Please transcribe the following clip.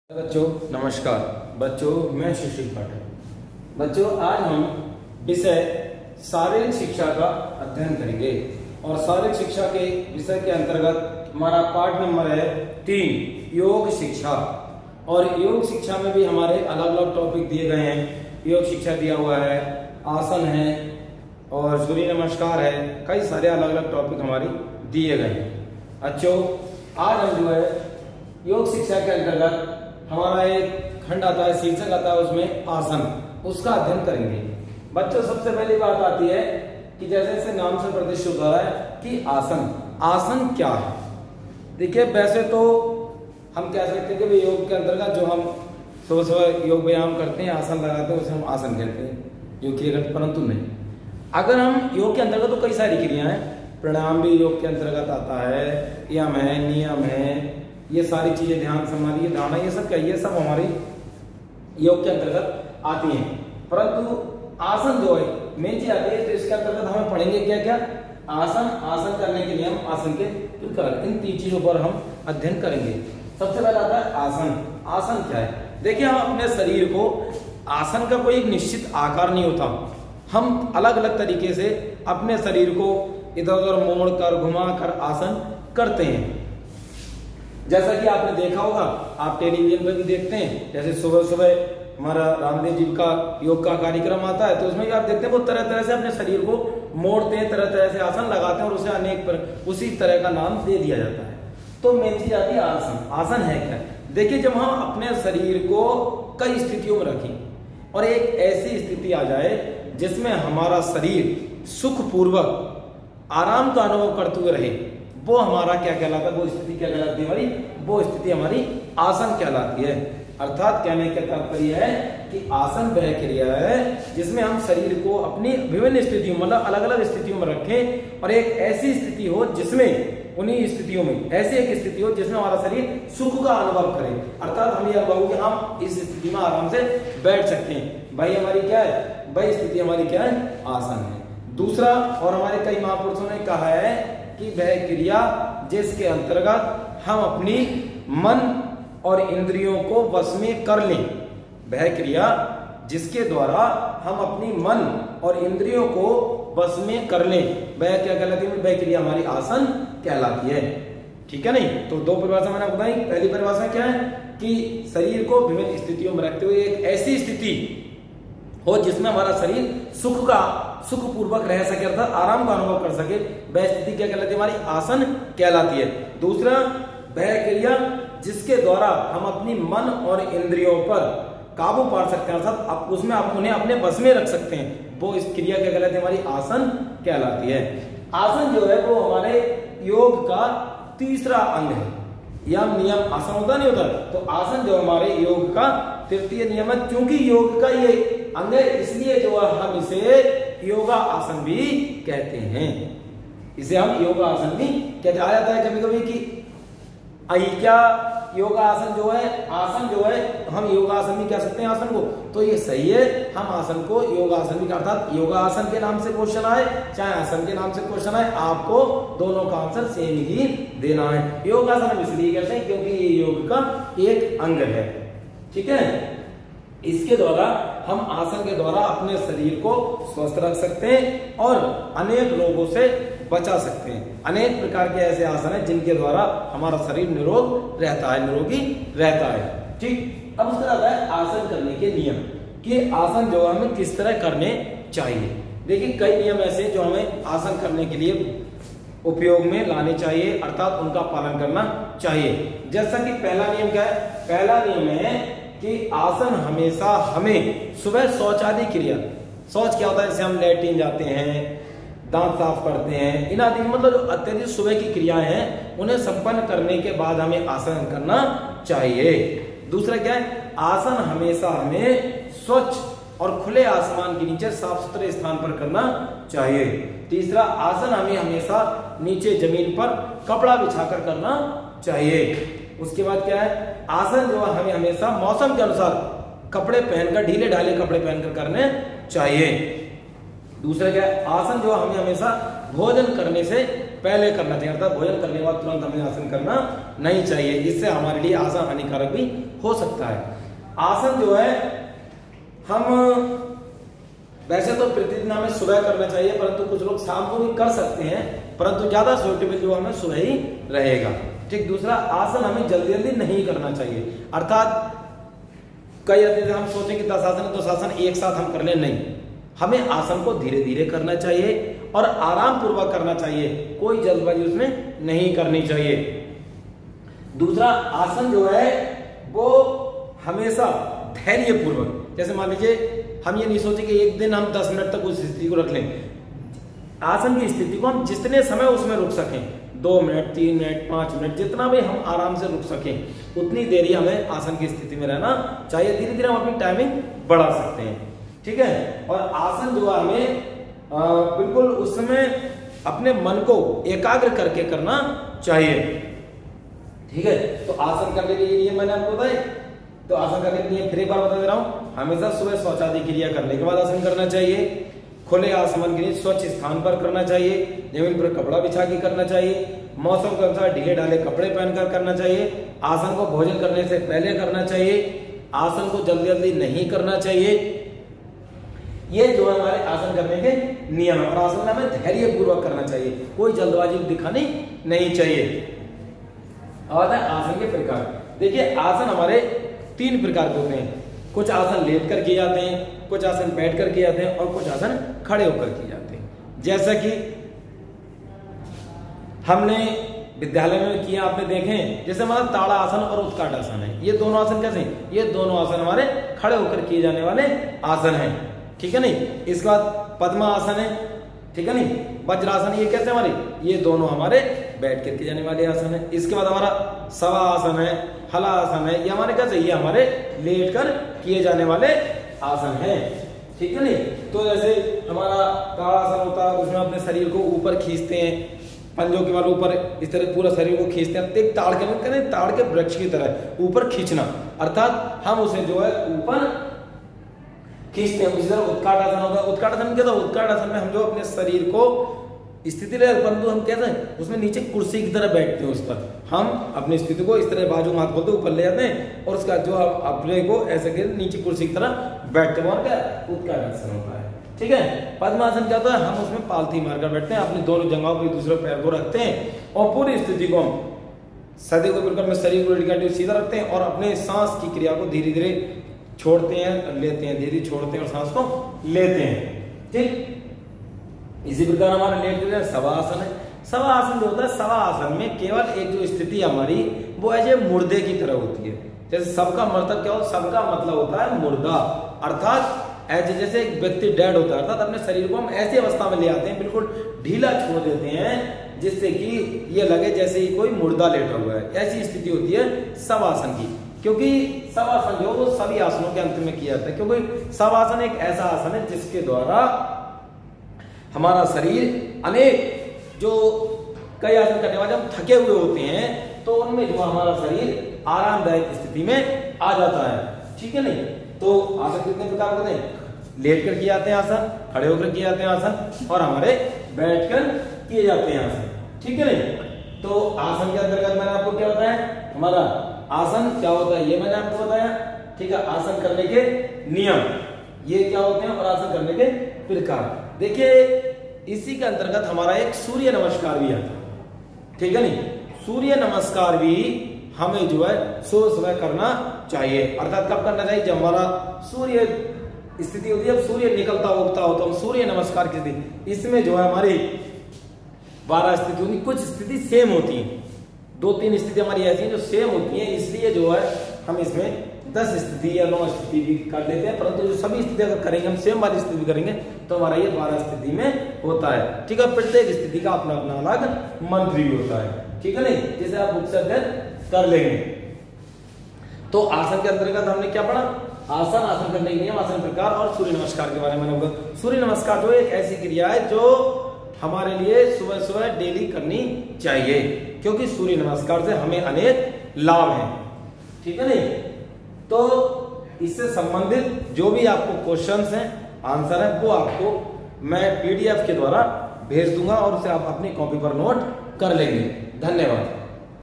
बच्चों नमस्कार। बच्चों मैं सुशील पाठक। बच्चों आज हम विषय शारीरिक शिक्षा का अध्ययन करेंगे और शारीरिक शिक्षा के विषय के अंतर्गत हमारा पाठ नंबर है 3 योग शिक्षा। और योग शिक्षा में भी हमारे अलग अलग टॉपिक दिए गए हैं। योग शिक्षा दिया हुआ है, आसन है और सूर्य नमस्कार है, कई सारे अलग अलग टॉपिक हमारे दिए गए हैं। बच्चों आज हम जो है योग शिक्षा के अंतर्गत हमारा एक खंड आता है, शीर्षक आता है उसमें आसन, उसका अध्ययन करेंगे। बच्चों सबसे पहली बात आती है कि जैसे जैसे नाम से प्रदर्शित होता है कि आसन क्या है। देखिए वैसे तो हम कह सकते हैं कि योग के अंतर्गत जो हम सुबह सुबह योग व्यायाम करते हैं, आसन लगाते हैं, उसे हम आसन कहते हैं, योग क्रिया, परंतु नहीं। अगर हम योग के अंतर्गत तो कई सारी क्रियाएं हैं, प्राणायाम भी योग के अंतर्गत आता है, यम है, नियम है, ये सारी चीजें, ध्यान समाधि, धारणा, ये सब क्या, ये सब हमारी योग के अंतर्गत आती हैं। परंतु आसन जो है मेन चीज आती है, तो इसके अंतर्गत हमें पढ़ेंगे क्या क्या आसन करने के लिए हम आसन के प्रकार, इन 3 चीजों पर हम अध्ययन करेंगे। सबसे पहला आता है आसन क्या है। देखिए हम अपने शरीर को, आसन का कोई एक निश्चित आकार नहीं होता, हम अलग अलग तरीके से अपने शरीर को इधर उधर मोड़ कर घुमा कर आसन करते हैं। जैसा कि आपने देखा होगा, आप टेलीविजन पर भी देखते हैं, जैसे सुबह सुबह हमारा रामदेव जी का योग का कार्यक्रम आता है, तो उसमें भी आप देखते हैं वो तरह तरह से अपने शरीर को मोड़ते हैं, तरह तरह से आसन लगाते हैं और उसे अनेक उसी तरह का नाम दे दिया जाता है। तो मेन चीज आती है आसन है क्या। देखिए जब हम अपने शरीर को कई स्थितियों में रखें और एक ऐसी स्थिति आ जाए जिसमें हमारा शरीर सुखपूर्वक आराम का अनुभव करते हुए रहे, वो हमारा क्या कहलाता है, वो स्थिति क्या कहलाती है हमारी, वो स्थिति हमारी आसन कहलाती है। अर्थात कहने का तात्पर्य है कि आसन वह क्रिया है जिसमें हम शरीर को अपनी विभिन्न स्थितियों, मतलब अलग अलग स्थितियों में रखें और एक ऐसी स्थिति हो जिसमें, उन्हीं स्थितियों में ऐसी एक स्थिति हो जिसमें हमारा शरीर सुख का अनुभव करे। अर्थात हम ये अनुभव कि हम इस स्थिति में आराम से बैठ सकते हैं, भाई हमारी क्या है, वही स्थिति हमारी क्या है, आसन है। दूसरा, और हमारे कई महापुरुषों ने कहा है कि वह क्रिया जिसके अंतर्गत हम अपनी मन और इंद्रियों को वश में कर लें, वह क्रिया जिसके द्वारा हम अपनी मन और इंद्रियों को वश में कर लें, वह क्या कहलाती है, वह क्रिया हमारी आसन कहलाती है। ठीक है नहीं। तो 2 परिभाषा मैंने बताई। पहली परिभाषा क्या है कि शरीर को विभिन्न स्थितियों में रखते हुए एक ऐसी स्थिति हो जिसमें हमारा शरीर सुखपूर्वक रह सके, अर्थात आराम का अनुभव कर सके, वह स्थिति क्या कहलाती है, हमारी आसन कहलाती है। दूसरा, वह क्रिया जिसके द्वारा हम अपनी मन और इंद्रियों पर काबू पा सकते हैं, अर्थात उसमें आप उन्हें अपने बस में रख सकते हैं, वो इस क्रिया क्या कहलाती है, हमारी आसन कहलाती है। आसन जो है वो हमारे योग का तीसरा अंग है। यम नियम आसन होता नहीं होता, तो आसन जो हमारे योग का तृतीय नियम है। क्योंकि योग का ये अंग है, इसलिए जो हम इसे योगा आसन भी कहते हैं। इसे हम योगा आसन भी कहते। आ जाता है कभी कभी कि क्या योगा आसन जो है, आसन जो है हम योगा आसन भी कह सकते हैं आसन को, तो ये सही है, हम आसन को योगा आसन भी, अर्थात योगा आसन के नाम से क्वेश्चन आए चाहे आसन के नाम से क्वेश्चन आए, आपको दोनों का आंसर सेम ही देना है। योगासन हम इसलिए कहते हैं क्योंकि ये योग का एक अंग है। ठीक है। इसके द्वारा हम आसन के द्वारा अपने शरीर को स्वस्थ रख सकते हैं और अनेक रोगों से बचा सकते हैं। अनेक प्रकार के ऐसे आसन हैं जिनके द्वारा हमारा शरीर निरोग रहता है, निरोगी रहता है। ठीक। अब उसके बाद है आसन करने के नियम, कि आसन जो हमें किस तरह करने चाहिए। देखिए कई नियम ऐसे जो हमें आसन करने के लिए उपयोग में लाने चाहिए, अर्थात उनका पालन करना चाहिए। जैसा कि पहला नियम क्या है, पहला नियम है कि आसन हमेशा हमें सुबह शौच आदि क्रिया, शौच क्या होता है, जैसे हम लेटरिन जाते हैं, दांत साफ करते हैं, इन आदि मतलब जो अत्यधिक सुबह की क्रियाएं हैं उन्हें संपन्न करने के बाद हमें आसन करना चाहिए। दूसरा क्या है, आसन हमेशा हमें स्वच्छ और खुले आसमान के नीचे साफ सुथरे स्थान पर करना चाहिए। तीसरा, आसन हमें हमेशा नीचे जमीन पर कपड़ा बिछाकर करना चाहिए। उसके बाद क्या है, आसन जो है हमें हमेशा मौसम के अनुसार कपड़े पहनकर, ढीले ढाले कपड़े पहनकर करने चाहिए। दूसरा क्या है, आसन जो हमें हमेशा भोजन करने से पहले करना चाहिए, अर्थात भोजन करने के बाद तुरंत हमें आसन करना नहीं चाहिए, इससे हमारे लिए आसन हानिकारक भी हो सकता है। आसन जो है हम वैसे तो प्रतिदिन हमें सुबह करना चाहिए, परंतु कुछ लोग शाम को भी कर सकते हैं, परंतु ज्यादा सूटेबल जो हमें सुबह ही रहेगा। ठीक, दूसरा आसन हमें जल्दी जल्दी नहीं करना चाहिए, अर्थात कई जैसे हम सोचें कि 10 आसन 2 आसन एक साथ हम कर लें, नहीं, हमें आसन को धीरे धीरे करना चाहिए और आराम पूर्वक करना चाहिए, कोई जल्दबाजी उसमें नहीं करनी चाहिए। दूसरा आसन जो है वो हमेशा धैर्य पूर्वक, जैसे मान लीजिए हम ये नहीं सोचे कि एक दिन हम 10 मिनट तक उस स्थिति को रख लें, आसन की स्थिति को हम जितने समय उसमें रुक सकें, 2 मिनट 3 मिनट 5 मिनट, जितना भी हम आराम से रुक सकें उतनी देर ही हमें आसन की स्थिति में रहना चाहिए। धीरे धीरे हम अपनी टाइमिंग बढ़ा सकते हैं, ठीक है। और आसन जो है हमें बिल्कुल उस समय अपने मन को एकाग्र करके करना चाहिए, ठीक है। तो आसन करने के लिए मैंने आपको बताया, तो आसन करने के लिए फिर एक बार बता दे रहा हूं, हमेशा सुबह शौचादि क्रिया करने के बाद आसन करना चाहिए, खुले आसमान के लिए स्वच्छ स्थान पर करना चाहिए, जमीन पर कपड़ा बिछा के करना चाहिए, मौसम के अनुसार ढीले ढाले कपड़े पहनकर करना चाहिए, आसन को भोजन करने से पहले करना चाहिए, आसन को जल्दी जल्दी नहीं करना चाहिए। ये जो है हमारे आसन करने के नियम है, और आसन में हमें धैर्य पूर्वक करना चाहिए, कोई जल्दबाजी दिखानी नहीं चाहिए। और आसन के प्रकार, देखिए आसन हमारे 3 प्रकार के होते हैं, कुछ आसन लेट कर किए जाते हैं, कुछ आसन बैठ कर किए जाते हैं और कुछ आसन खड़े होकर किए जाते हैं। जैसा कि हमने विद्यालय में किया, आपने देखे, जैसे हमारा ताड़ा आसन और उत्काट आसन है, ये दोनों आसन कैसे हैं? ये दोनों आसन हमारे खड़े होकर किए जाने वाले आसन हैं, ठीक है नहीं। इसके बाद पद्मासन है, ठीक है नहीं, वज्रासन, ये कैसे हमारे, ये दोनों हमारे बैठ कर किए जाने वाले आसन है। इसके बाद हमारा शवासन है, हलासन है, ये हमारे कैसे, ये हमारे लेट कर किए जाने वाले आसन है, ठीक है नहीं। तो जैसे हमारा ताड़ासन होता है, उसमें अपने शरीर को ऊपर खींचते हैं, पंजों के वाले ऊपर इस तरह पूरा शरीर को खींचते हैं, एक ताड़ के मत करें, ताड़ के वृक्ष की तरह ऊपर खींचना, अर्थात हम उसे जो है ऊपर खींचते हैं। उसी तरह उत्काट आसन होगा, उत्काट आसन क्या था, उत्काट आसन में हम जो अपने शरीर को स्थिति ले, परंतु हम कहते हैं उसमें नीचे कुर्सी की तरह बैठते हैं, उस पर हम अपनी स्थिति को इस तरह बाजू हाथ खोलते ऊपर ले जाते हैं और उसका जो अपने को ऐसे के नीचे कुर्सी की तरह बैठते हैं, और क्या उत्काट आसन होता है, ठीक है। पद्मासन क्या होता है, हम उसमें पालथी मारकर बैठते हैं, अपनी दोनों जगहों पर दूसरे पैर को रखते हैं और पूरी स्थिति को हम सदी को बिल्कुल शरीर को सीधा रखते हैं और अपने सांस की क्रिया को धीरे धीरे छोड़ते हैं, लेते हैं, धीरे छोड़ते हैं और सांस को लेते हैं, ठीक। इसी प्रकार हमारा लेट के शवासन है। शवासन जो होता है, शवासन में केवल एक जो स्थिति हमारी वो ऐसे मुर्दे की तरह होती है, जैसे सबका मतलब क्या हो, सबका मतलब होता है मुर्दा, अर्थात ऐसे जैसे एक व्यक्ति डेड होता है, अर्थात अपने शरीर को हम ऐसी अवस्था में ले आते हैं, बिल्कुल ढीला छोड़ देते हैं, जिससे कि ये लगे जैसे ही कोई मुर्दा लेटा हुआ है, ऐसी स्थिति होती है शवासन की। क्योंकि शवासन जो वो सभी आसनों के अंत में किया जाता है, क्योंकि शवासन एक ऐसा आसन है जिसके द्वारा हमारा शरीर अनेक जो कई आसन करने वाले हम थके हुए होते हैं, तो उनमें जो हमारा शरीर आरामदायक स्थिति में आ जाता है, ठीक है नहीं। तो आसन कितने प्रकार होते हैं, लेट कर किए जाते हैं आसन, खड़े होकर किए जाते हैं आसन, और हमारे बैठकर किए जाते हैं आसन, ठीक है नहीं। तो आसन के अंतर्गत मैंने आपको क्या बताया, हमारा आसन क्या होता है ये मैंने आपको बताया, ठीक है। आसन करने के नियम ये क्या होते हैं और आसन करने के प्रकार। देखिए इसी के अंतर्गत हमारा एक सूर्य नमस्कार भी आता है, ठीक है नहीं। सूर्य नमस्कार भी हमें जो है सुबह सुबह करना चाहिए, अर्थात कब करना चाहिए, जब हमारा सूर्य स्थिति होती है, जब सूर्य निकलता उगता हो तो हम सूर्य नमस्कार की स्थिति, इसमें जो है हमारी 12 स्थिति होती, कुछ स्थिति सेम होती है, 2-3 स्थिति हमारी ऐसी हैं जो सेम होती हैं, इसलिए जो है हम इसमें 10 स्थिति या 9 स्थिति भी कर लेते हैं, परंतु जो सभी स्थिति अगर करेंगे, हम सेम वाली स्थिति करेंगे तो हमारा ये 12 स्थिति में होता है, ठीक है। प्रत्येक स्थिति का अपना अपना अलग मंत्र भी होता है, ठीक है नहीं, जिसे आप बुक से अध्ययन कर लेंगे। तो आसन के अंतर्गत हमने क्या पढ़ा, आसन, आसन करने के नियम, आसन प्रकार और सूर्य नमस्कार के बारे में मैंने बताया। सूर्य नमस्कार जो एक ऐसी क्रिया है जो हमारे लिए सुबह सुबह डेली करनी चाहिए, क्योंकि सूर्य नमस्कार से हमें अनेक लाभ हैं, ठीक है नहीं। तो इससे संबंधित जो भी आपको क्वेश्चंस हैं, आंसर है, वो आपको मैं PDF के द्वारा भेज दूंगा और उसे आप अपनी कॉपी पर नोट कर लेंगे। धन्यवाद।